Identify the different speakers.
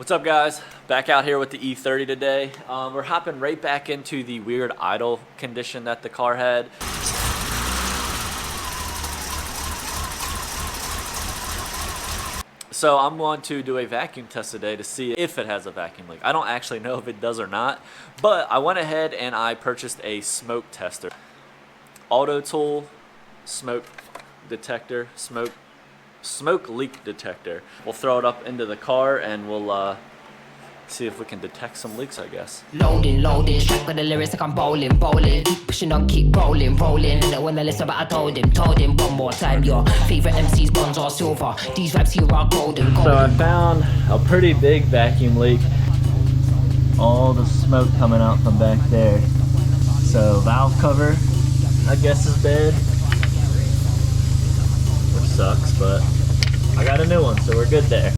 Speaker 1: What's up, guys? Back out here with the E30 today. We're hopping right back into the weird idle condition that the car had. So I'm going to do a vacuum test today to see if it has a vacuum leak. I don't actually know if it does or not, but I went ahead and I purchased a smoke tester. Auto Tool smoke detector, smoke leak detector. We'll throw it up into the car and we'll see if we can detect some leaks, I guess.
Speaker 2: Loading, track with the lyrics like I'm bowling. Keep pushing on, keep rolling. And when I listen, but I told him one more time. Your favorite MC's bronze or silver. These vibes here are golden.
Speaker 1: So I found a pretty big vacuum leak. All the smoke coming out from back there. So valve cover, I guess, is dead. Which sucks, but I got a new one, so we're good there.